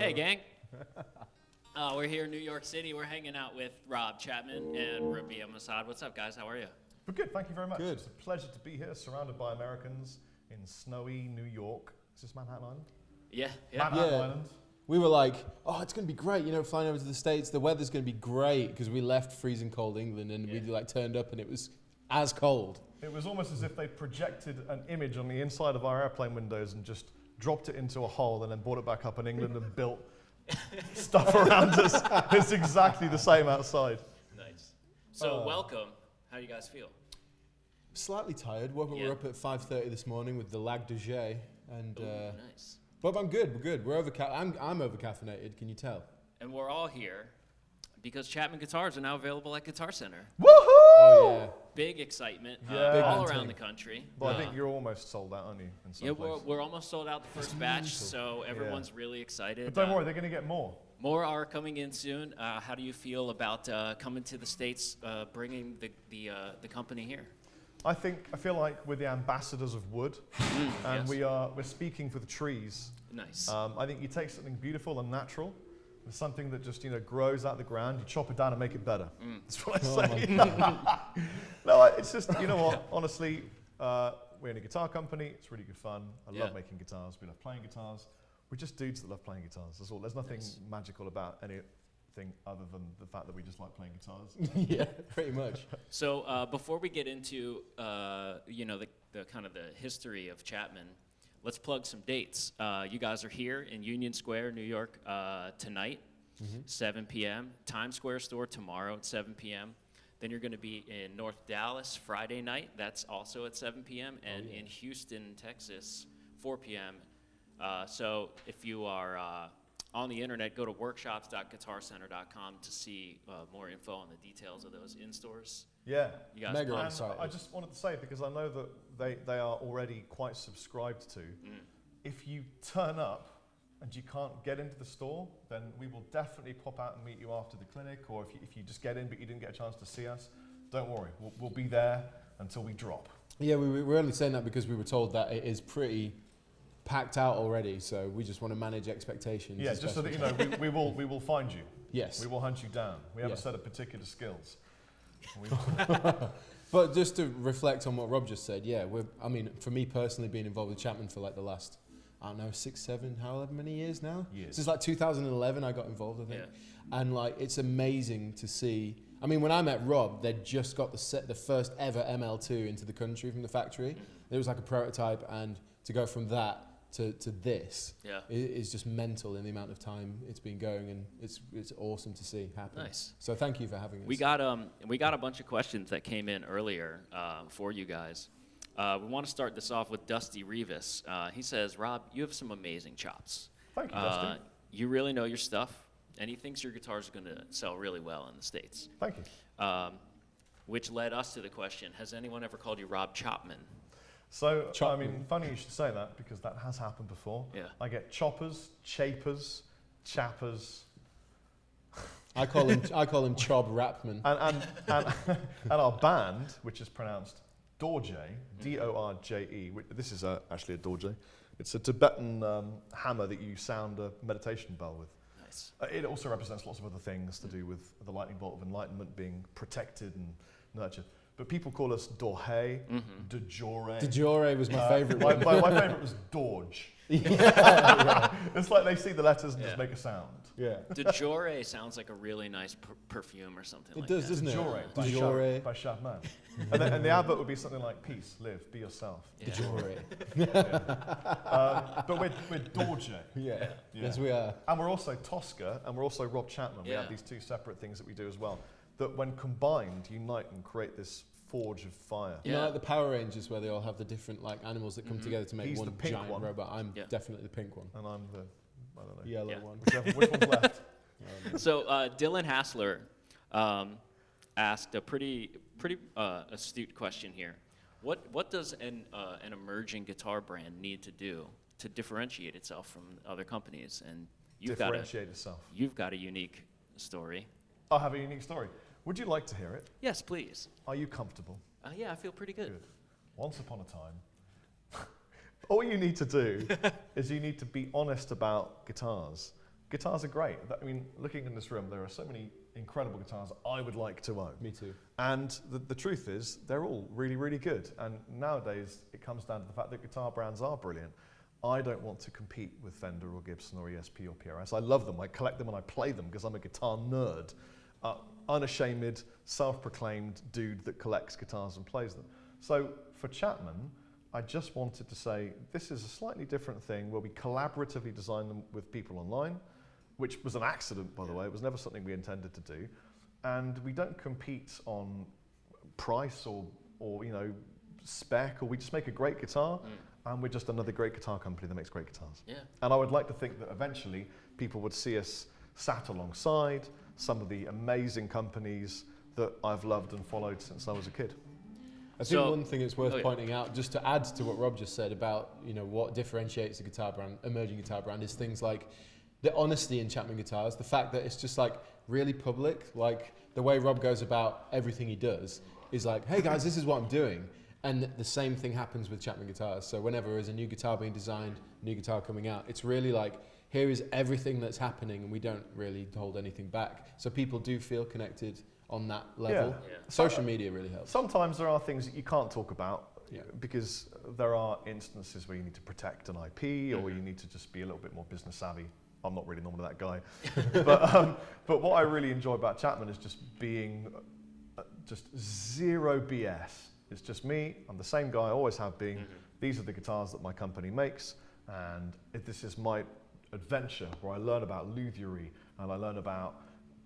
Hey, gang. We're here in New York City. We're hanging out with Rob Chapman and Rabea Massaad. What's up, guys? How are you? We're good, thank you very much. Good. It's a pleasure to be here, surrounded by Americans in snowy New York. Is this Manhattan Island? Yeah. Manhattan Island. We were like, oh, it's going to be great, flying over to the States. The weather's going to be great because we left freezing cold England and we turned up and it was as cold. It was almost as if they projected an image on the inside of our airplane windows and just dropped it into a hole and then brought it back up in England and built stuff around us. It's exactly the same outside. Nice. So welcome. How do you guys feel? Slightly tired. We're up at 5:30 this morning with the lag Dorje. And, nice. But I'm good. We're good. I'm over caffeinated. Can you tell? And we're all here because Chapman guitars are now available at Guitar Center. Woohoo! Oh, yeah. Big excitement Yeah. all around the country. Well, I think you're almost sold out, aren't you? In some places. We're almost sold out the first batch, so everyone's really excited. But don't worry, they're going to get more. More are coming in soon. How do you feel about coming to the States, bringing the company here? I feel like we're the ambassadors of wood, and yes. we're speaking for the trees. Nice. I think you take something beautiful and natural, and something that just grows out of the ground, you chop it down and make it better. That's what I say. No, it's just, you know what, honestly, we're in a guitar company, it's really good fun. I love making guitars, we love playing guitars. We're just dudes that love playing guitars, that's all. There's nothing magical about anything other than the fact that we just like playing guitars. Yeah, pretty much. So before we get into the kind of the history of Chapman, let's plug some dates. You guys are here in Union Square, New York, tonight, 7 p.m. Times Square store tomorrow at 7 p.m. Then you're going to be in North Dallas Friday night. That's also at 7 p.m. And in Houston, Texas, 4 p.m. So if you are on the internet, go to workshops.guitarcenter.com to see more info on the details of those in-stores. Yeah. You guys Mega And excited. I just wanted to say, because I know that they are already quite subscribed to, if you turn up and you can't get into the store, then we will definitely pop out and meet you after the clinic, or if you just get in but you didn't get a chance to see us, don't worry, we'll be there until we drop. Yeah, we're only saying that because we were told that it is pretty packed out already, so we just want to manage expectations. Yeah, just so that you know, we will find you. Yes. We will hunt you down. We have a set of particular skills. But just to reflect on what Rob just said, for me personally, being involved with Chapman for like the last, 6, 7, however many years now? Years. Since like 2011 I got involved, I think. Yeah. And like, it's amazing to see. I mean, when I met Rob, they'd just got the first ever ML2 into the country from the factory. It was like a prototype, and to go from that to this is just mental in the amount of time it's been going, and it's awesome to see happen. Nice. So thank you for having us. We got a bunch of questions that came in earlier for you guys. We want to start this off with Dusty Rivas. He says, Rob, you have some amazing chops. Thank you, Dusty. You really know your stuff, and he thinks your guitars are going to sell really well in the States. Thank you. Which led us to the question, has anyone ever called you Rob Chapman? So, I mean, funny you should say that, because that has happened before. Yeah. I get choppers, chapers, chappers. I call him Chob Rapman. And our band, which is pronounced Dorje, D-O-R-J-E. This is actually a Dorje. It's a Tibetan hammer that you sound a meditation bell with. Nice. It also represents lots of other things to do with the lightning bolt of enlightenment being protected and nurtured. But people call us Dorje, Dorje. Dorje was my favourite my one. my favourite was Dorje. It's like they see the letters and just make a sound. Yeah. Dorje sounds like a really nice perfume or something like It does, that. doesn't it? Dorje by Chapman. and the advert would be something like, peace, live, be yourself. Yeah. Dorje. But we're Dorje. Yeah. Yes, we are. And we're also Tosca, and we're also Rob Chapman. We have these two separate things that we do as well, that when combined, unite and create this forge of fire. You know, like the Power Rangers where they all have the different like animals that come together to make He's one the pink giant one. robot. I'm definitely the pink one. And I'm the, I don't know, Yellow one. which one's left? So Dylan Hassler asked a pretty astute question here. What does an emerging guitar brand need to do to differentiate itself from other companies? And you've got a unique story. I have a unique story. Would you like to hear it? Yes, please. Are you comfortable? Yeah, I feel pretty good. Good. Once upon a time, all you need to do is you need to be honest about guitars. Guitars are great. I mean, looking in this room, there are so many incredible guitars I would like to own. Me too. And the truth is, they're all really, really good. And nowadays, it comes down to the fact that guitar brands are brilliant. I don't want to compete with Fender or Gibson or ESP or PRS. I love them. I collect them and I play them because I'm a guitar nerd. Unashamed, self-proclaimed dude that collects guitars and plays them. So for Chapman, I just wanted to say, this is a slightly different thing where we collaboratively design them with people online, which was an accident, by the way. It was never something we intended to do. And we don't compete on price or you know, spec, or we just make a great guitar, and we're just another great guitar company that makes great guitars. Yeah. And I would like to think that eventually people would see us sat alongside some of the amazing companies that I've loved and followed since I was a kid. I think one thing it's worth pointing out, just to add to what Rob just said about, you know, what differentiates a guitar brand, emerging guitar brand, is things like the honesty in Chapman guitars, the fact that it's just like really public, like the way Rob goes about everything he does is like, hey guys, this is what I'm doing. And the same thing happens with Chapman guitars. So whenever there's a new guitar being designed, new guitar coming out, it's really like, here is everything that's happening and we don't really hold anything back. So people do feel connected on that level. Yeah. Social media really helps. Sometimes there are things that you can't talk about because there are instances where you need to protect an IP or you need to just be a little bit more business savvy. I'm not really normally that guy. But what I really enjoy about Chapman is just being just zero BS. It's just me. I'm the same guy I always have been. These are the guitars that my company makes. And this is my adventure where I learn about luthiery and I learn about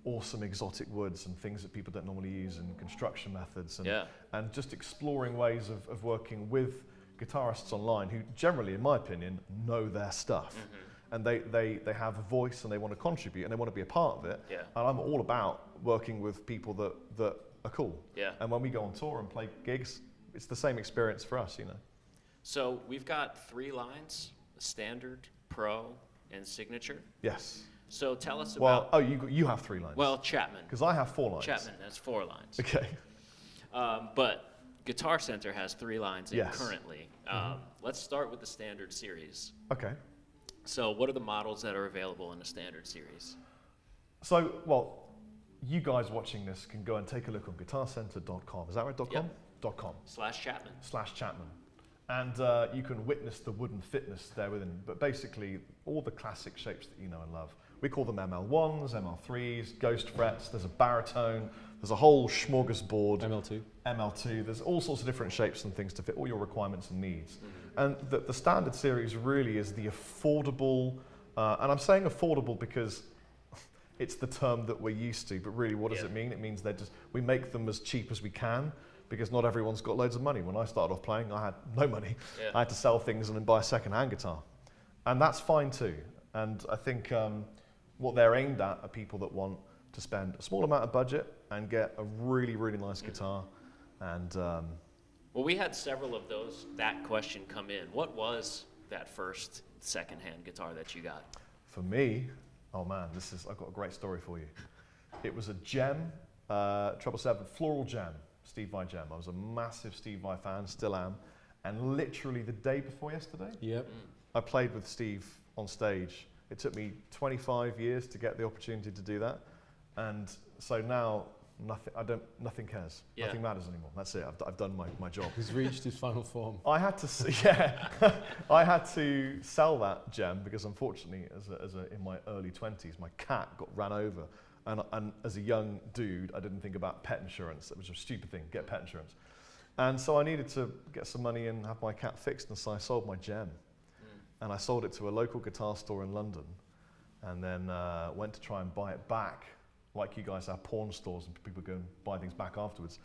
awesome exotic woods and things that people don't normally use and construction methods and just exploring ways of working with guitarists online who generally, in my opinion, know their stuff. And they have a voice and they want to contribute and they want to be a part of it. Yeah. And I'm all about working with people that are cool. Yeah. And when we go on tour and play gigs, it's the same experience for us, you know. So we've got 3 lines: standard, pro, and signature. Yes. So tell us about... Well, you have 3 lines. Well, Chapman. Because I have 4 lines. Chapman has 4 lines. Okay. But Guitar Center has 3 lines in currently. Mm-hmm. Let's start with the standard series. Okay. So what are the models that are available in the standard series? So, well, you guys watching this can go and take a look on guitarcenter.com. Is that right? .com? Yep. .com. /Chapman. /Chapman. And you can witness the wooden fitness there within. But basically, all the classic shapes that you know and love. We call them ML1s, ML3s, ghost frets. There's a baritone. There's a whole smorgasbord. ML2. ML2. There's all sorts of different shapes and things to fit all your requirements and needs. And the standard series really is the affordable, and I'm saying affordable because it's the term that we're used to, but really what does it mean? It means we make them as cheap as we can because not everyone's got loads of money. When I started off playing, I had no money. Yeah. I had to sell things and then buy a second-hand guitar. And that's fine too. And I think what they're aimed at are people that want to spend a small amount of budget and get a really, really nice guitar. And well, we had several of that question come in. What was that first second-hand guitar that you got? For me, oh man, I've got a great story for you. It was a Gem, 777 Floral Gem, Steve Vai Gem. I was a massive Steve Vai fan, still am. And literally the day before yesterday, I played with Steve on stage. It took me 25 years to get the opportunity to do that. And so now, nothing cares. Yeah. Nothing matters anymore. That's it. I've done my job. He's reached his final form. I had to, I had to sell that Gem because unfortunately, in my early 20s, my cat got ran over. And as a young dude, I didn't think about pet insurance. It was a stupid thing, get pet insurance. And so I needed to get some money and have my cat fixed, and so I sold my Gem. And I sold it to a local guitar store in London, and then went to try and buy it back, like you guys have pawn stores and people go and buy things back afterwards.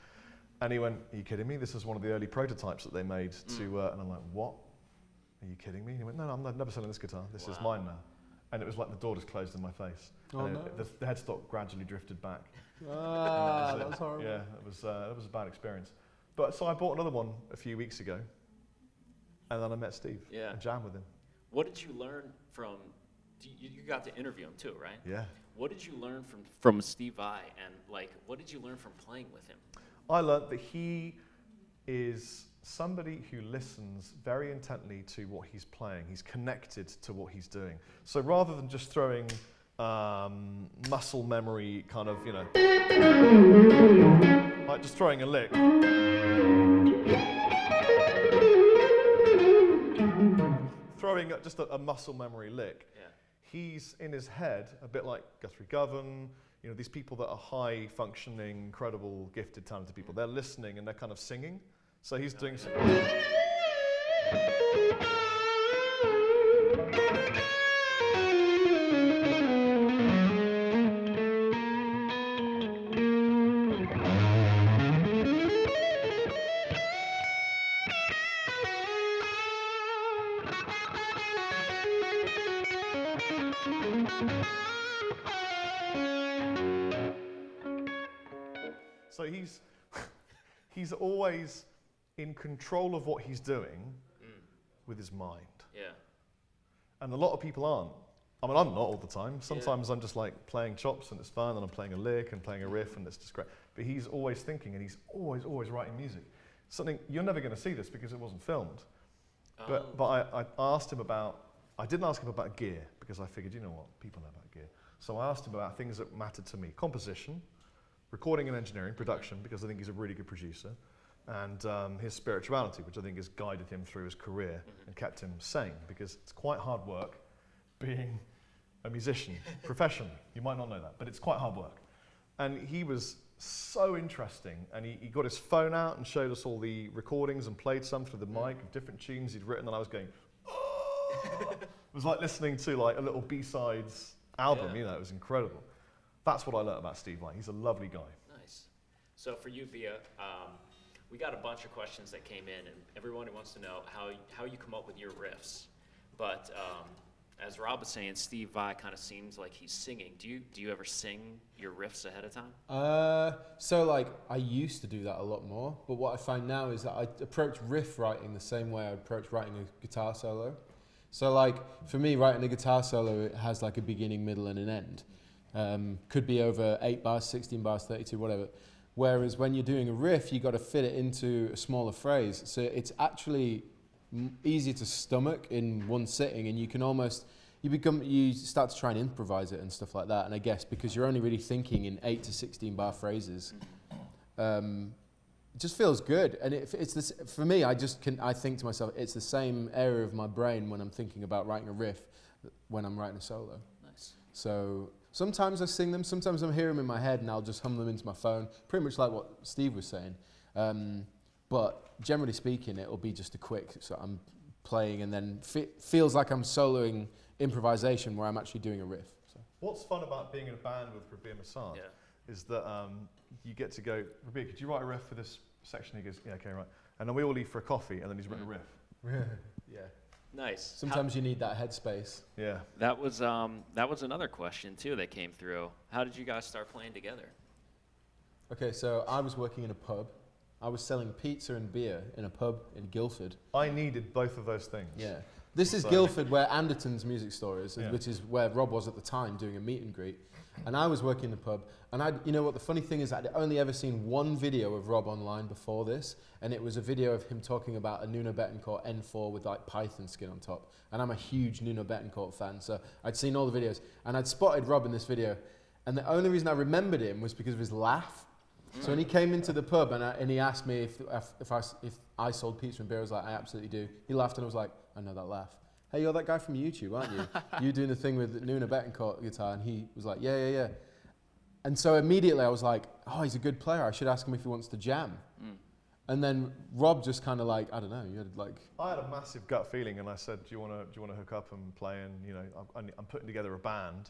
And he went, "Are you kidding me? This is one of the early prototypes that they made to," and I'm like, "What? Are you kidding me?" And he went, "No, I'm never selling this guitar. This is mine now." And it was like the door just closed in my face. Oh, and no. the headstock gradually drifted back. Ah, that was horrible. Yeah, it was a bad experience. But so I bought another one a few weeks ago, and then I met Steve and jammed with him. What did you learn from? You got to interview him too, right? Yeah. What did you learn from Steve Vai, and like, what did you learn from playing with him? I learned that he is somebody who listens very intently to what he's playing. He's connected to what he's doing. So rather than just throwing muscle memory kind of, like just throwing a lick. Throwing just a muscle memory lick. Yeah. He's in his head, a bit like Guthrie Govan, these people that are high functioning, incredible, gifted, talented people. They're listening and they're kind of singing. So he's doing some. So he's always in control of what he's doing with his mind. Yeah. And a lot of people aren't. I mean, I'm not all the time. Sometimes I'm just like playing chops and it's fun, and I'm playing a lick and playing a riff and it's just great. But he's always thinking, and he's always writing music. Something, you're never going to see this because it wasn't filmed. But I asked him about, I didn't ask him about gear because I figured, you know what, people know about gear. So I asked him about things that mattered to me. Composition, recording and engineering, production, because I think he's a really good producer, and his spirituality, which I think has guided him through his career and kept him sane, because it's quite hard work being a musician professionally. You might not know that, but it's quite hard work. And he was so interesting, and he got his phone out and showed us all the recordings and played some through the mic of different tunes he'd written, and I was going, oh! It was like listening to like a little B-sides album, it was incredible. That's what I learned about Steve Vai. He's a lovely guy. Nice. So for you, Bea, we got a bunch of questions that came in, and everyone wants to know how you come up with your riffs. But as Rob was saying, Steve Vai kind of seems like he's singing. Do you ever sing your riffs ahead of time? So like I used to do that a lot more, but what I find now is that I approach riff writing the same way I approach writing a guitar solo. So like for me, writing a guitar solo, it has like a beginning, middle, and an end. Could be over 8 bars, 16 bars, 32, whatever. Whereas when you're doing a riff, you got to fit it into a smaller phrase. So it's actually easier to stomach in one sitting, and you can almost, you start to try and improvise it and stuff like that. And I guess because you're only really thinking in 8 to 16 bar phrases, it just feels good. And it's this, for me, I think to myself, it's the same area of my brain when I'm thinking about writing a riff when I'm writing a solo. Nice. So sometimes I sing them, sometimes I'm hearing them in my head and I'll just hum them into my phone, pretty much like what Steve was saying. But generally speaking, it'll be just a quick, so I'm playing and then feels like I'm soloing improvisation where I'm actually doing a riff. So. What's fun about being in a band with Rabea Massaad is that you get to go, Rabea, could you write a riff for this section? He goes, yeah, okay, right. And then we all leave for a coffee and then he's written a riff. Yeah. Nice. Sometimes you need that headspace. Yeah. That was another question too that came through. How did you guys start playing together? Okay, so I was working in a pub. I was selling pizza and beer in a pub in Guildford. I needed both of those things. Yeah. This is Guildford, where Anderton's music store is, Yeah. which is where Rob was at the time doing a meet and greet. And I was working in the pub, and you know what the funny thing is, I'd only ever seen one video of Rob online before this, and it was a video of him talking about a Nuno Betancourt N4 with like python skin on top. And I'm a huge Nuno Betancourt fan, so I'd seen all the videos, and I'd spotted Rob in this video, and the only reason I remembered him was because of his laugh. So when he came into the pub and he asked me if I sold pizza and beer, I was like, I absolutely do. He laughed and I was like, I know that laugh. Hey, you're that guy from YouTube, aren't you? You doing the thing with Nuno Betancourt guitar? And he was like, yeah. And so immediately I was like, oh, he's a good player. I should ask him if he wants to jam. And then Rob just kind of like, I don't know, you had like... I had a massive gut feeling and I said, do you want to hook up and play? And, you know, I'm putting together a band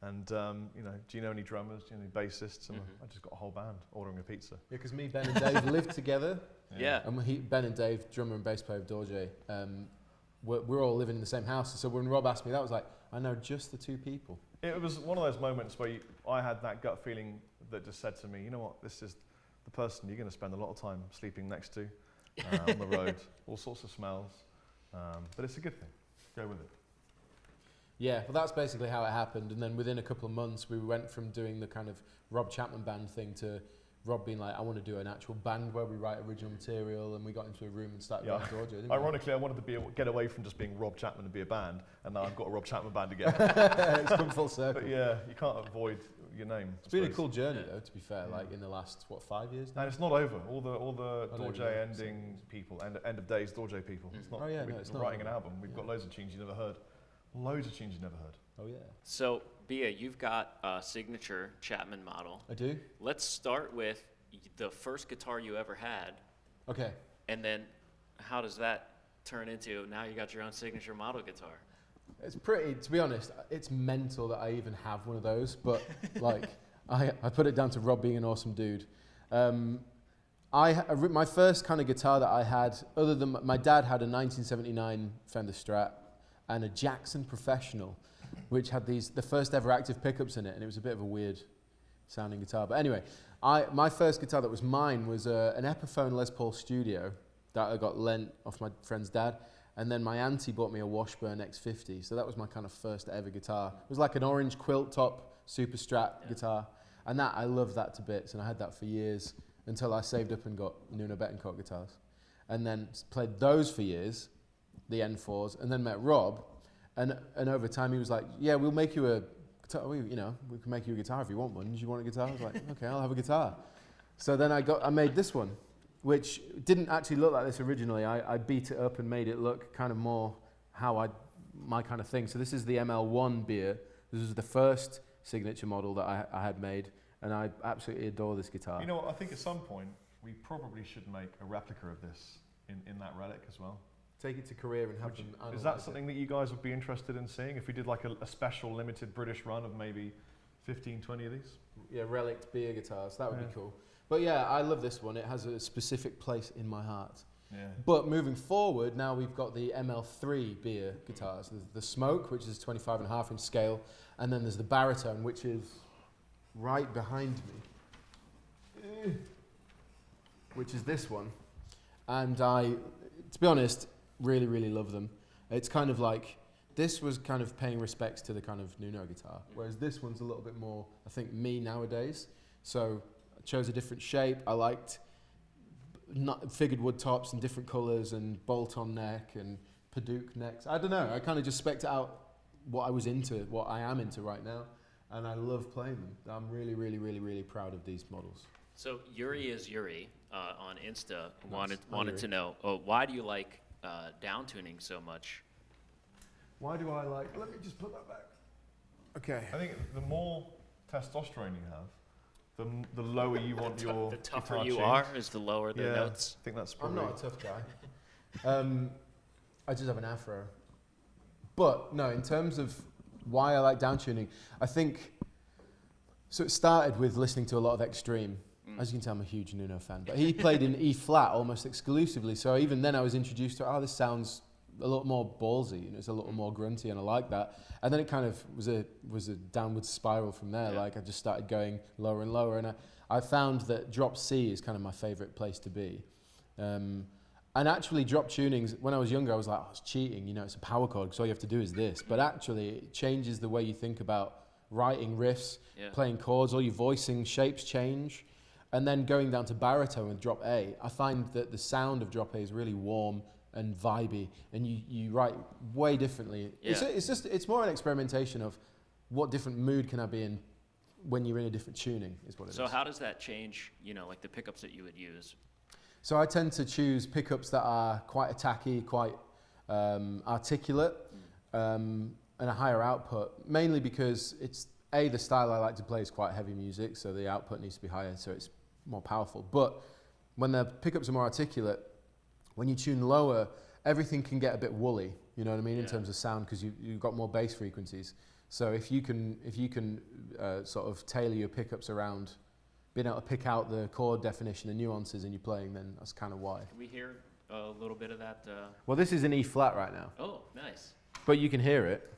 And you know, do you know any drummers? Do you know any bassists? And I just got a whole band ordering a pizza. Yeah, because me, Ben, and Dave lived together. Yeah. And Ben and Dave, drummer and bass player of Dorje, we're all living in the same house. So when Rob asked me that, I was like, I know just the two people. It was one of those moments where I had that gut feeling that just said to me, you know what, this is the person you're going to spend a lot of time sleeping next to on the road, all sorts of smells. But it's a good thing. Go with it. Yeah, well, that's basically how it happened. And then within a couple of months, we went from doing the kind of Rob Chapman band thing to Rob being like, I want to do an actual band where we write original material, and we got into a room and started writing Dorje, didn't we? Ironically, I wanted to get away from just being Rob Chapman and be a band, and now I've got a Rob Chapman band again. It's come full circle. But yeah, you can't avoid your name. It's been a cool journey, though, to be fair, like in the last, 5 years now? And it's not over. All the Dorje ending people, end of days Dorje people. It's not, It's not writing over. an album. We've got loads of tunes you never heard. Loads of tunes you never heard. Oh, yeah. So, Bea, you've got a signature Chapman model. I do? Let's start with the first guitar you ever had, Okay. and then how does that turn into now you got your own signature model guitar? It's pretty, to be honest, it's mental that I even have one of those, but like, I put it down to Rob being an awesome dude. My first kind of guitar that I had, other than my dad had a 1979 Fender Strat and a Jackson Professional, which had the first ever active pickups in it, and it was a bit of a weird sounding guitar. But anyway, my first guitar that was mine was an Epiphone Les Paul Studio that I got lent off my friend's dad, and then my auntie bought me a Washburn X50, so that was my kind of first ever guitar. It was like an orange quilt top Super Strat guitar, and I loved that to bits, and I had that for years until I saved up and got Nuno Betancourt guitars, and then played those for years, the N4s, and then met Rob, and over time he was like, yeah, we'll make you a guitar, we can make you a guitar if you want one. Do you want a guitar? I was like, okay, I'll have a guitar. So then I made this one, which didn't actually look like this originally. I beat it up and made it look kind of more my kind of thing. So this is the ML1 beer. This was the first signature model that I had made, and I absolutely adore this guitar. You know what, I think at some point we probably should make a replica of this in that relic as well. Take it to Korea and have them Is that something that you guys would be interested in seeing? If we did like a special limited British run of maybe 15, 20 of these? Yeah, relict beer guitars, that would be cool. But yeah, I love this one. It has a specific place in my heart. Yeah. But moving forward, now we've got the ML3 beer guitars. There's the Smoke, which is 25.5 inch scale, and then there's the Baritone, which is right behind me, which is this one. And to be honest, really, really love them. It's kind of like, this was kind of paying respects to the kind of Nuno guitar, whereas this one's a little bit more, I think, me nowadays. So I chose a different shape. I liked figured wood tops and different colours and bolt-on neck and Paduke necks. I don't know. I kind of just spec'd out what I was into, what I am into right now, and I love playing them. I'm really, really, really, really proud of these models. So Yuri is Yuri on Insta wanted Yuri. to know, why do you like down tuning so much? Why do I like... Let me just put that back. Okay. I think the more testosterone you have, the lower you want your The tougher guitar you tuned. are is the lower the Yeah, notes. I think that's I'm probably... not a tough guy. I just have an afro. But no, in terms of why I like down tuning, I think, so it started with listening to a lot of Extreme. As you can tell, I'm a huge Nuno fan. But he played in E flat almost exclusively. So even then I was introduced to, this sounds a lot more ballsy, it's a little more grunty, and I like that. And then it kind of was a downward spiral from there. Yeah. Like I just started going lower and lower, and I found that drop C is kind of my favorite place to be. And actually drop tunings, when I was younger, I was like, it's cheating, it's a power chord, because all you have to do is this. But actually it changes the way you think about writing riffs, playing chords, all your voicing shapes change. And then going down to baritone with drop A, I find that the sound of drop A is really warm and vibey, and you write way differently. Yeah. It's more an experimentation of what different mood can I be in when you're in a different tuning, is what it is. So how does that change, like the pickups that you would use? So I tend to choose pickups that are quite attacky, quite articulate, and a higher output, mainly because it's, the style I like to play is quite heavy music, so the output needs to be higher, so it's more powerful. But when the pickups are more articulate, when you tune lower, everything can get a bit woolly, you know what I mean, in terms of sound, because you've got more bass frequencies. So if you can sort of tailor your pickups around being able to pick out the chord definition and nuances in your playing, then that's kind of why. Can we hear a little bit of that? Well, this is an E flat right now. Oh, nice. But you can hear it.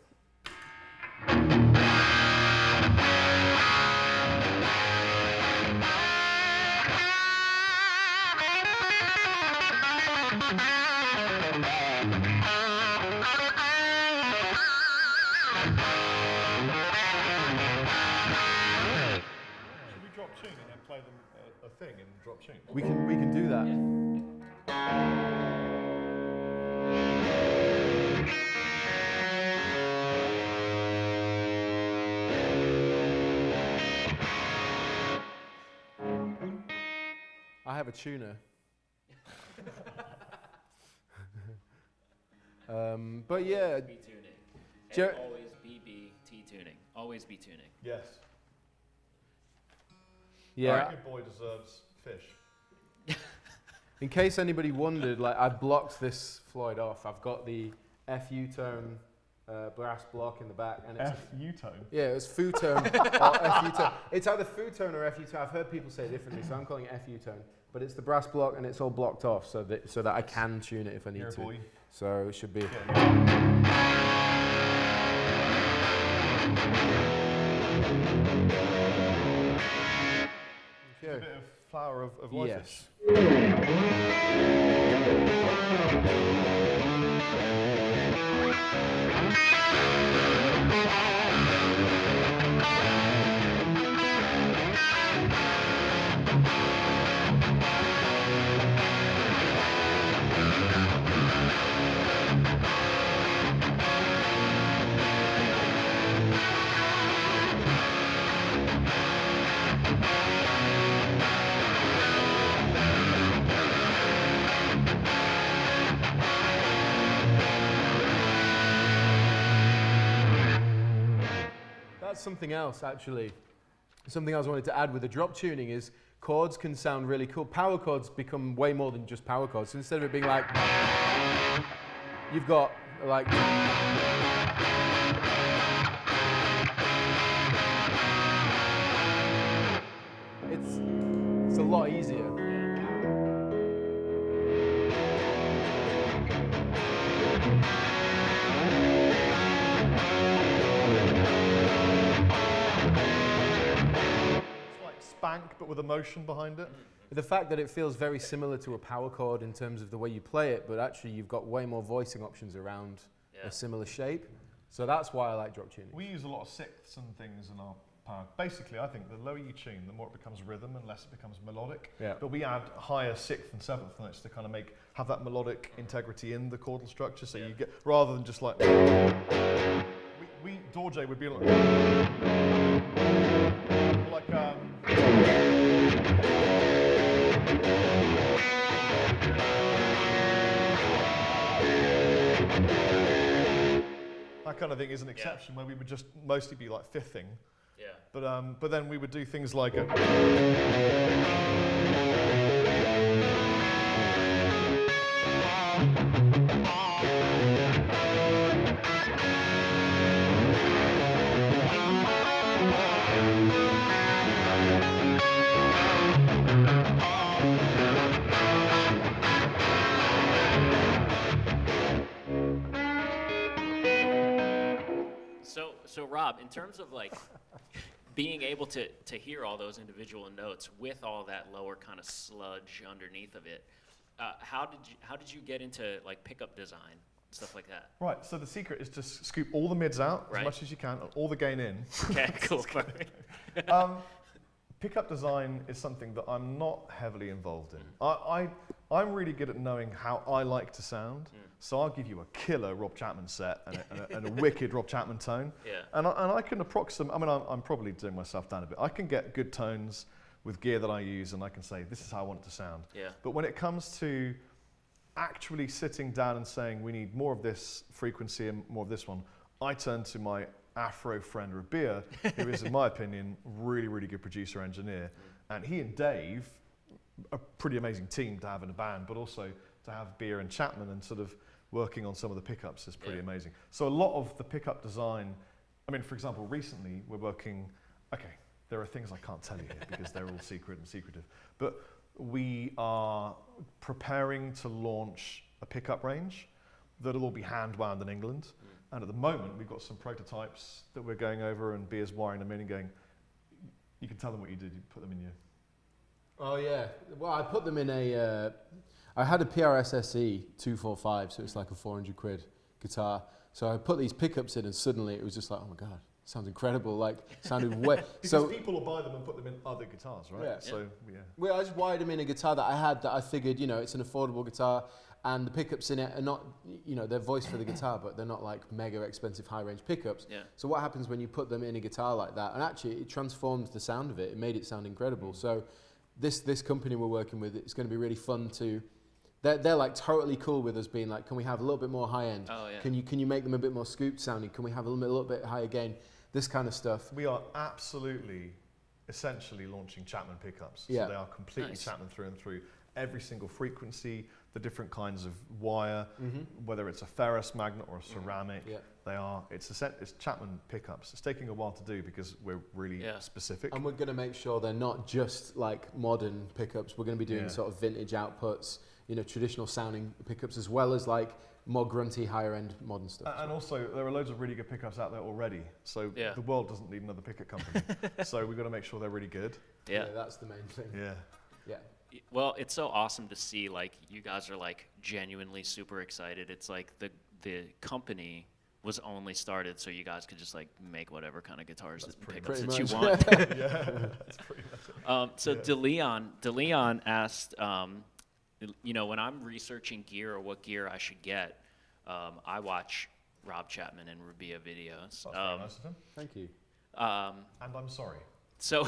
Should we drop tune and then play them a thing in drop tune? We can do that. I have a tuner. But yeah, B tuning. Jer- And always T tuning. Always B tuning. Yes. yeah. Good boy deserves fish. In case anybody wondered, like I blocked this Floyd off. I've got the FU tone brass block in the back, and it's FU tone. yeah, it's fu tone or FU tone. It's either fu tone or FU tone. I've heard people say it differently, so I'm calling it FU tone. But it's the brass block, and it's all blocked off, so that I can tune it if I need Here, to. boy. So it should be. A bit of flower of life. Yes. That's something else, actually. Something else I wanted to add with the drop tuning is chords can sound really cool. Power chords become way more than just power chords. So instead of it being like, you've got like, it's a lot easier. Spank, but with emotion behind it. The fact that it feels very similar to a power chord in terms of the way you play it, but actually you've got way more voicing options around a similar shape. So that's why I like drop tuning. We use a lot of sixths and things in our power. Basically, I think the lower you tune, the more it becomes rhythm and less it becomes melodic. Yeah. But we add higher sixth and seventh notes to kind of have that melodic integrity in the chordal structure. So you get, rather than just like, Dorje would be like that kind of thing is an exception where we would just mostly be like fifthing. Yeah. But then we would do things like a So Rob, in terms of like being able to hear all those individual notes with all that lower kind of sludge underneath of it, how did you get into like pickup design, stuff like that? Right, so the secret is to scoop all the mids out as much as you can and all the gain in. Okay, cool. Pickup design is something that I'm not heavily involved in. I'm really good at knowing how I like to sound. So I'll give you a killer Rob Chapman set and a wicked Rob Chapman tone. Yeah. And I can approximate, I mean, I'm probably doing myself down a bit. I can get good tones with gear that I use and I can say, this is how I want it to sound. Yeah. But when it comes to actually sitting down and saying, we need more of this frequency and more of this one, I turn to my Afro friend Rabea, who is, in my opinion, really, really good producer engineer. And he and Dave, a pretty amazing team to have in a band, but also to have Beer and Chapman and sort of working on some of the pickups is pretty amazing. So a lot of the pickup design I mean, for example, recently we're working, okay, there are things I can't tell you here because they're all secret and secretive, but we are preparing to launch a pickup range that'll all be hand wound in England. And at the moment, we've got some prototypes that we're going over, and Bea's wiring them in and going, you can tell them what you did, you put them in your... Oh yeah, well I put them in a, I had a PRS SE 245, so it's like a 400 quid guitar. So I put these pickups in and suddenly it was just like, oh my God, sounds incredible, like sounded way... Because people will buy them and put them in other guitars, right? Yeah. So, yeah. Well, I just wired them in a guitar that I had that I figured, you know, it's an affordable guitar and the pickups in it are not, you know, they're voiced for the guitar, but they're not like mega expensive high range pickups. Yeah. So what happens when you put them in a guitar like that? And actually it transformed the sound of it. It made it sound incredible. So this company we're working with, it's going to be really fun to, they're like totally cool with us being like, can we have a little bit more high end? Oh, yeah. Can you make them a bit more scooped sounding? Can we have a little bit higher gain? This kind of stuff. We are absolutely, essentially launching Chapman pickups. Yeah. So they are completely Nice. Chapman through and through. Every single frequency, the different kinds of wire, whether it's a ferrous magnet or a ceramic, Yeah. they are, it's Chapman pickups. It's taking a while to do because we're really specific. And we're going to make sure they're not just like modern pickups. We're going to be doing sort of vintage outputs, you know, traditional sounding pickups, as well as like more grunty, higher end modern stuff. And also, there are loads of really good pickups out there already. So the world doesn't need another pickup company. So we've got to make sure they're really good. Yeah. That's the main thing. Yeah. Yeah. Well, it's so awesome to see, like, you guys are like genuinely super excited. It's like the company was only started so you guys could just like make whatever kind of guitars and pickups that you want. Yeah, that's pretty much it. So DeLeon asked, you know, when I'm researching gear or what gear I should get, I watch Rob Chapman and Rabea videos. That's very nice of him. Thank you. And I'm sorry. So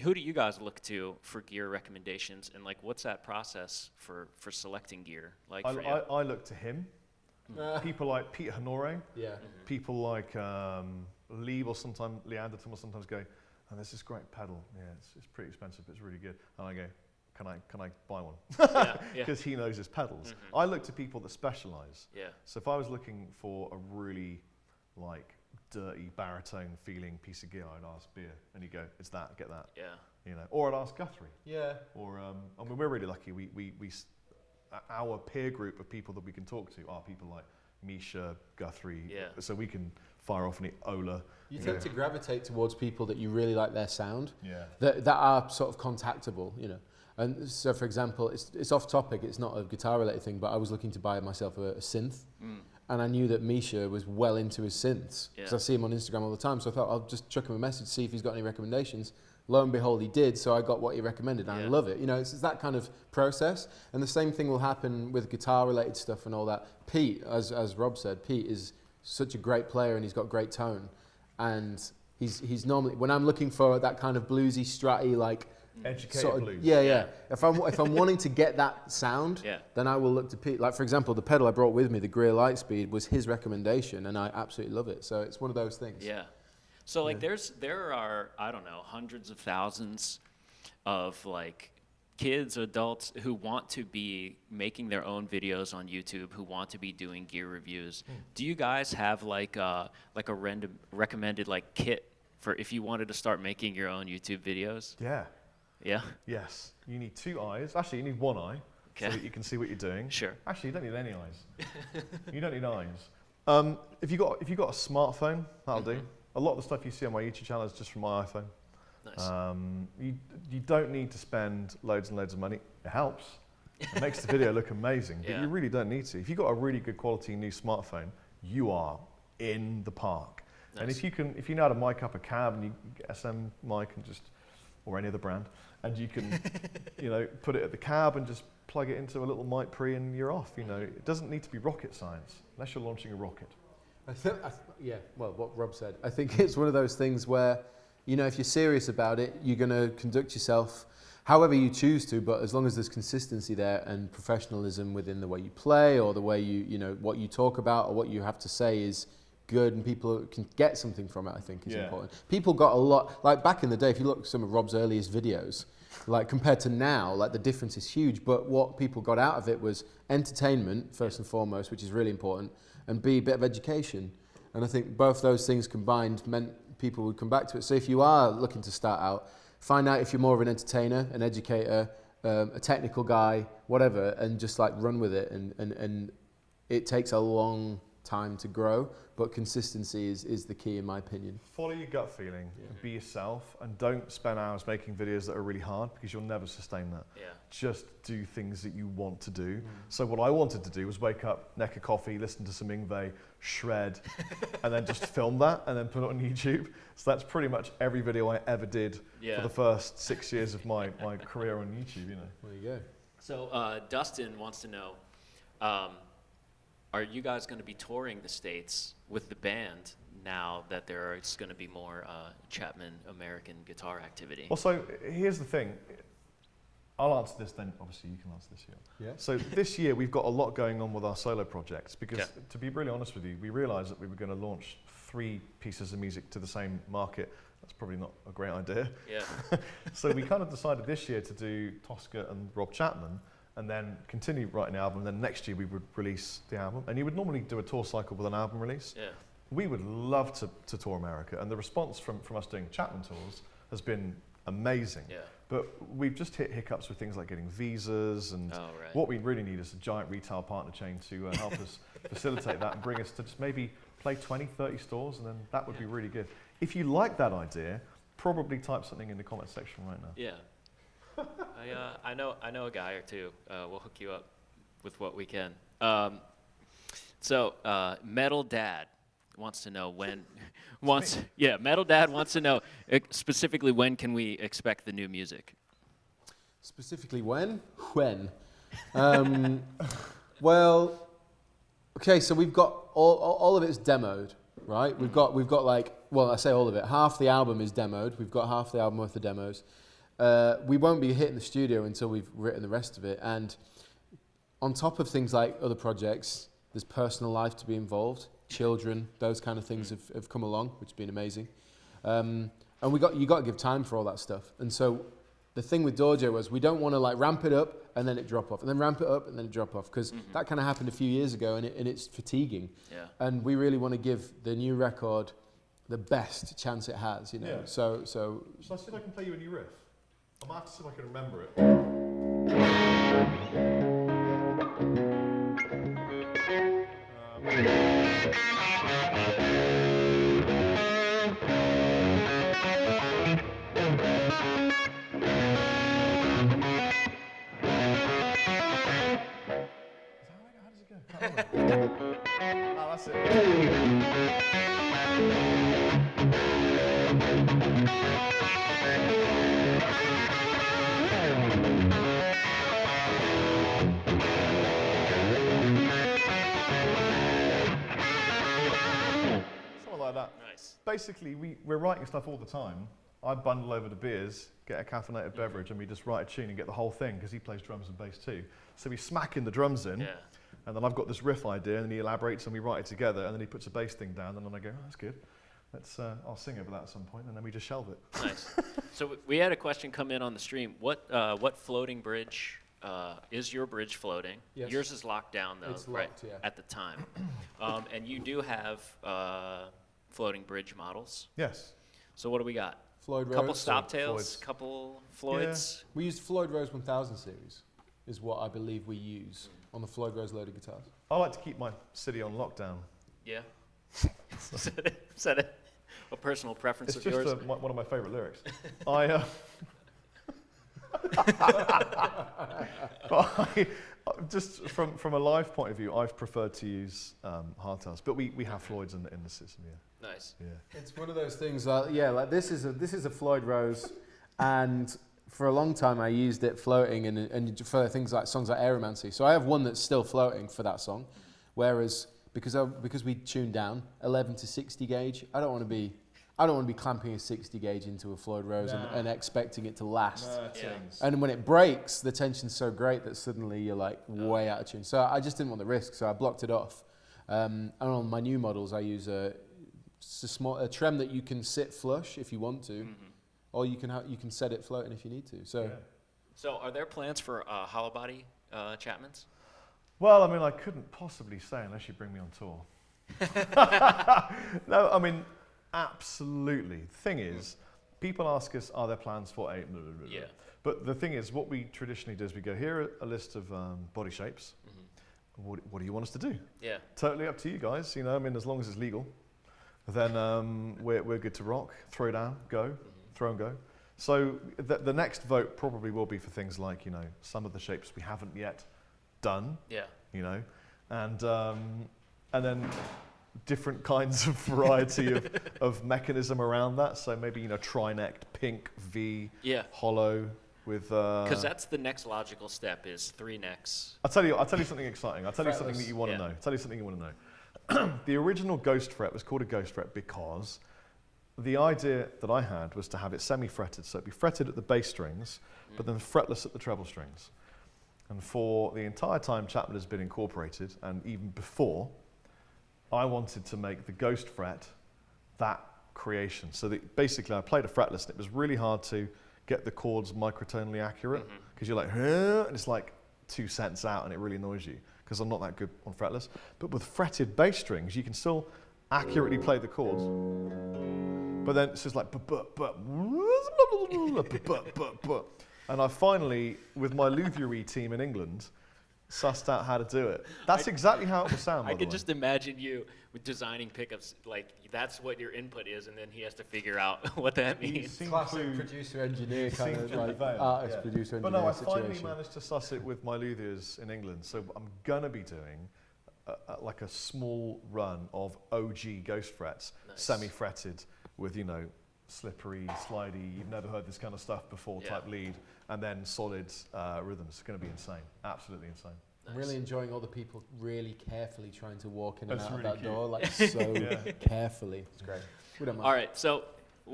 who do you guys look to for gear recommendations, and like what's that process for selecting gear? Like for you? I look to him. People like Pete Honore, Yeah. people like Lee or sometimes Leanderton will sometimes go, oh, there's this great pedal. Yeah, it's pretty expensive, but it's really good. And I go, can I buy one? Because he knows his pedals. I look to people that specialize. Yeah. So if I was looking for a really like dirty baritone feeling piece of gear, I'd ask Beer, and he'd go, it's that, get that. Yeah. You know, or I'd ask Guthrie. Yeah. Or I mean, we're really lucky. Our peer group of people that we can talk to are people like Misha, Guthrie. Yeah. So we can fire off any Ola. You tend to gravitate towards people that you really like their sound. Yeah. That are sort of contactable, you know. And so, for example, it's off topic. It's not a guitar-related thing, but I was looking to buy myself a synth, and I knew that Misha was well into his synths because I see him on Instagram all the time. So I thought I'll just chuck him a message, see if he's got any recommendations. Lo and behold, he did. So I got what he recommended, and I love it. You know, it's that kind of process. And the same thing will happen with guitar-related stuff and all that. Pete, as Rob said, Pete is such a great player, and he's got great tone. And he's normally, when I'm looking for that kind of bluesy, stratty, like educated sort of, blues. Yeah. If I'm wanting to get that sound, Yeah. then I will look to Pete. Like for example, the pedal I brought with me, the Greer Lightspeed, was his recommendation, and I absolutely love it. So it's one of those things. Yeah. So like there are, I don't know, hundreds of thousands of like kids, adults who want to be making their own videos on YouTube, who want to be doing gear reviews. Do you guys have like a recommended like kit for if you wanted to start making your own YouTube videos? Yeah. Yeah. Yes. You need 2 eyes. Actually, you need 1 eye so that you can see what you're doing. Sure. Actually, you don't need any eyes. You don't need eyes. If you got a smartphone, that'll do. A lot of the stuff you see on my YouTube channel is just from my iPhone. Nice. You don't need to spend loads and loads of money. It helps. It makes the video look amazing, but you really don't need to. If you've got a really good quality new smartphone, you are in the park. Nice. And if you know how to mic up a cab and you get SM mic and just, or any other brand, and you can, put it at the cab and just plug it into a little mic pre and you're off. You know, it doesn't need to be rocket science unless you're launching a rocket. Well, what Rob said. I think it's one of those things where, you know, if you're serious about it, you're going to conduct yourself however you choose to, but as long as there's consistency there and professionalism within the way you play or the way you know, what you talk about or what you have to say is good and people can get something from it, I think is important. People got a lot, like back in the day, if you look at some of Rob's earliest videos, like compared to now, like the difference is huge, but what people got out of it was entertainment, first and foremost, which is really important, and B, a bit of education. And I think both those things combined meant people would come back to it. So if you are looking to start out, find out if you're more of an entertainer, an educator, a technical guy, whatever, and just like run with it. And it takes a long time to grow, but consistency is the key in my opinion. Follow your gut feeling, be yourself, and don't spend hours making videos that are really hard because you'll never sustain that. Yeah. Just do things that you want to do. So what I wanted to do was wake up, neck a coffee, listen to some Yngwie, shred, and then just film that and then put it on YouTube. So that's pretty much every video I ever did for the first 6 years of my career on YouTube, you know. There you go. So Dustin wants to know, are you guys going to be touring the States with the band now that there's going to be more Chapman American guitar activity? Well, so here's the thing. I'll answer this then, obviously you can answer this here. Yeah. So this year we've got a lot going on with our solo projects because to be really honest with you, we realised that we were going to launch 3 pieces of music to the same market. That's probably not a great idea. Yeah. So we kind of decided this year to do Tosca and Rob Chapman, and then continue writing the album, and then next year we would release the album. And you would normally do a tour cycle with an album release. Yeah. We would love to tour America, and the response from us doing Chapman tours has been amazing. Yeah. But we've just hit hiccups with things like getting visas, and what we really need is a giant retail partner chain to help us facilitate that and bring us to just maybe play 20, 30 stores, and then that would be really good. If you like that idea, probably type something in the comment section right now. Yeah. I know a guy or two. We'll hook you up with what we can. So Metal Dad wants to know when. Metal Dad wants to know specifically when can we expect the new music? Specifically when? When? Well, okay. So we've got all of it's demoed, right? We've got like, well, I say all of it. Half the album is demoed. We've got half the album worth of demos. We won't be hitting the studio until we've written the rest of it. And on top of things like other projects, there's personal life to be involved, children, those kind of things have come along, which has been amazing. And you got to give time for all that stuff. And so the thing with Dorje was we don't want to like ramp it up and then it drop off, and then ramp it up and then it drop off, because that kind of happened a few years ago, and it's fatiguing. Yeah. And we really want to give the new record the best chance it has, you know. Yeah. So Shall I see if I can play you a new riff? I might have to see if I can remember it. How does it go? Can't remember. Oh, that's it. Something like that. Nice. Basically, we're writing stuff all the time. I bundle over the beers, get a caffeinated beverage, and we just write a tune and get the whole thing, because he plays drums and bass too. So we smack in the drums in, and then I've got this riff idea, and then he elaborates, and we write it together, and then he puts a bass thing down, and then I go, oh, that's good. I'll sing over that at some point, and then we just shelve it. Nice. So we had a question come in on the stream. What floating bridge is your bridge floating? Yes. Yours is locked down though, It's right? locked, yeah. At the time, and you do have floating bridge models. Yes. So what do we got? Floyd Couple Rose. Stoptails, Floyds. couple Floyds. We used Floyd Rose 1000 series, is what I believe we use on the Floyd Rose loaded guitars. I like to keep my city on lockdown. Yeah. Is that a personal preference It's of yours? just one of my favourite lyrics. Just from a live point of view, I've preferred to use hardtails, but we have Floyds in the system, yeah. Nice. Yeah. It's one of those things like, like this is a Floyd Rose, and for a long time I used it floating and for things like songs like Aeromancy. So I have one that's still floating for that song, whereas because we tuned down 11 to 60 gauge, I don't want to be clamping a 60 gauge into a Floyd Rose and expecting it to last. And when it breaks, the tension's so great that suddenly you're like way out of tune. So I just didn't want the risk, so I blocked it off. And on my new models, I use a trem that you can sit flush if you want to, or you can set it floating if you need to. So are there plans for Hollowbody Chapmans? Well, I mean, I couldn't possibly say unless you bring me on tour. No, I mean, absolutely. The thing is, people ask us, are there plans for a... Blah, blah, blah, blah. Yeah. But the thing is, what we traditionally do is we go, here are a list of body shapes. What do you want us to do? Yeah. Totally up to you guys. You know, I mean, as long as it's legal, then we're good to rock. Throw down, go, throw and go. So the next vote probably will be for things like, you know, some of the shapes we haven't yet done. Yeah. You know, and then different kinds of variety of mechanism around that. So maybe, you know, tri-necked, pink, V, Yeah. hollow with. Because that's the next logical step is 3 necks. I'll tell you something exciting. I'll tell you something that you want to Yeah. know. I'll tell you something you want to know. The original ghost fret was called a ghost fret because the idea that I had was to have it semi-fretted. So it'd be fretted at the bass strings, but then fretless at the treble strings. And for the entire time Chapman has been incorporated, and even before, I wanted to make the ghost fret that creation. So that basically I played a fretless, and it was really hard to get the chords microtonally accurate, because you're like, huh? And it's like 2 cents out, and it really annoys you, because I'm not that good on fretless. But with fretted bass strings, you can still accurately play the chords. But then it's just like, and I finally, with my Louvierie team in England, sussed out how to do it. That's exactly how it will sound, by I the can way. just imagine you with designing pickups, like that's what your input is, and then he has to figure out what that means. seem Classic to- producer-engineer kind seem of to like prevail, artist, yeah. producer-engineer But no, I situation. finally managed to suss it with my luthiers in England. So I'm going to be doing like a small run of OG ghost frets, Nice. semi-fretted with, you know, slippery, slidey, you've never heard this kind of stuff before type lead, and then solid rhythms. It's going to be insane. Absolutely insane. I'm really enjoying all the people really carefully trying to walk in and That's out really of that cute. door, like so carefully. It's great. We don't mind. All right, so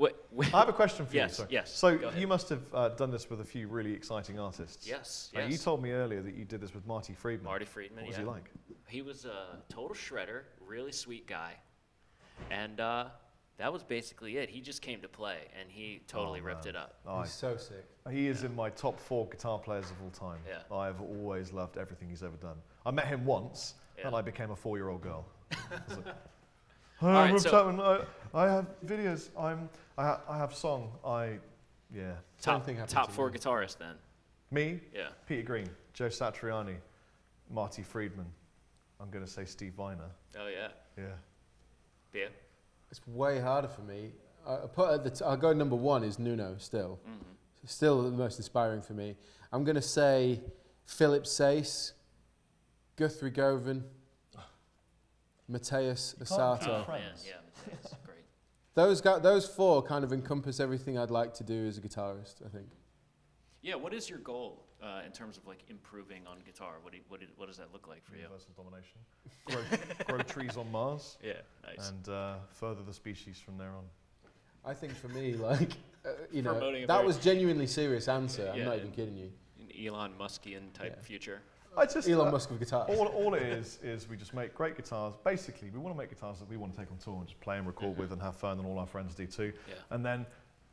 I have a question for Yes, you. Sorry. yes, So go ahead. you must have done this with a few really exciting artists. yes, You yes. told me earlier that you did this with Marty Friedman. Marty Friedman, What was yeah. he like? He was a total shredder, really sweet guy, and that was basically it. He just came to play, and he totally ripped it up. Oh, He's so sick. he is in my top 4 guitar players of all time. Yeah. I've always loved everything he's ever done. I met him once, and Yeah. I became a 4-year-old girl. I was like, All right, Rob so- Chapman, I have videos. I have song. Yeah. Same thing happened Top to 4 me. guitarists then. Me, Yeah. Peter Green, Joe Satriani, Marty Friedman. I'm going to say Steve Viner. Oh yeah. Yeah. Yeah. It's way harder for me. I put at the I'll go number 1 is Nuno still. Still the most inspiring for me. I'm going to say Philip Sayce, Guthrie Govan, Mateus Asato. Oh man, yeah, Mateus, great. Those 4 kind of encompass everything I'd like to do as a guitarist, I think. Yeah, what is your goal in terms of like improving on guitar? What does that look like for you? Universal domination. Grow trees on Mars. Yeah, nice. And further the species from there on. I think for me, like, you know, Promoting a that very- was genuinely serious answer. I'm Yeah, not and- even kidding you. An Elon Muskian type Yeah. future. I just Elon Musk of guitar. all it is we just make great guitars. Basically, we want to make guitars that we want to take on tour and just play and record with and have fun, and all our friends do too. Yeah. And then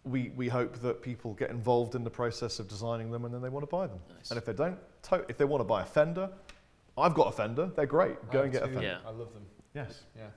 we hope that people get involved in the process of designing them, and then they want to buy them. Nice. And if they don't, if they want to buy a Fender, I've got a Fender. They're great. Go and get a too. Fender. Yeah. I love them. Yes. Yeah.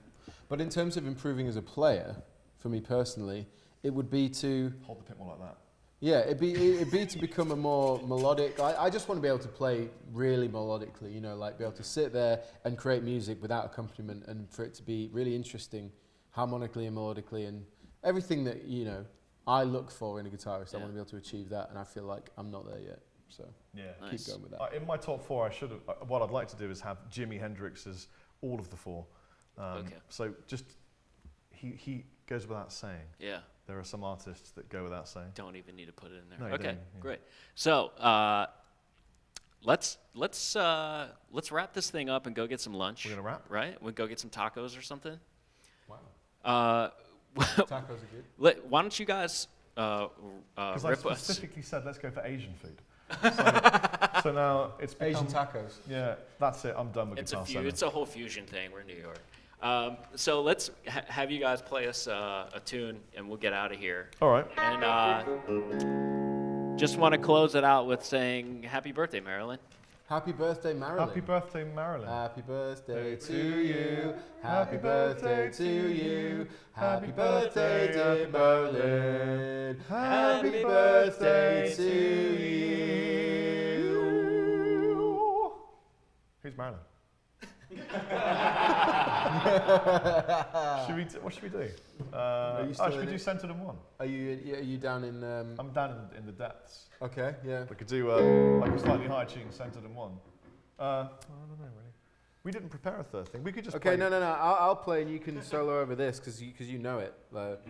But in terms of improving as a player, for me personally, it would be to, Hold the pick more like that. yeah, it'd be to become a more melodic. I just want to be able to play really melodically, you know, like be able to sit there and create music without accompaniment, and for it to be really interesting harmonically and melodically, and everything that, you know, I look for in a guitarist. I Yeah. want to be able to achieve that, and I feel like I'm not there yet. So Yeah. Nice. keep going with that. In my top 4, I should have. What I'd like to do is have Jimi Hendrix as all of the 4. Okay. So just he goes without saying. Yeah. There are some artists that go without saying. Don't even need to put it in there. No, you Okay, don't, yeah. great. So let's wrap this thing up and go get some lunch. We're gonna wrap? right? We'll go get some tacos or something. Wow. Tacos are good. Why don't you guys Because I rip us? specifically said let's go for Asian food. So now it's become, Asian tacos. Yeah, that's it. I'm done with It's guitar a solo. it's a whole fusion thing. We're in New York. So let's have you guys play us a tune, and we'll get out of here. All right. And just want to close it out with saying happy birthday, Marilyn. Happy birthday, Marilyn. Happy birthday, Marilyn. Happy birthday to you. Happy birthday to you. Happy birthday, dear Marilyn. Happy birthday to you. Who's Marilyn? What should we do? Should we do Centered in One? Are you down in? I'm down in the depths. Okay, yeah. We could do like a slightly higher tune, Centered in One. I don't know really. We didn't prepare a third thing. We could just Okay, play. no. I'll play and you can solo over this because you know it. Like.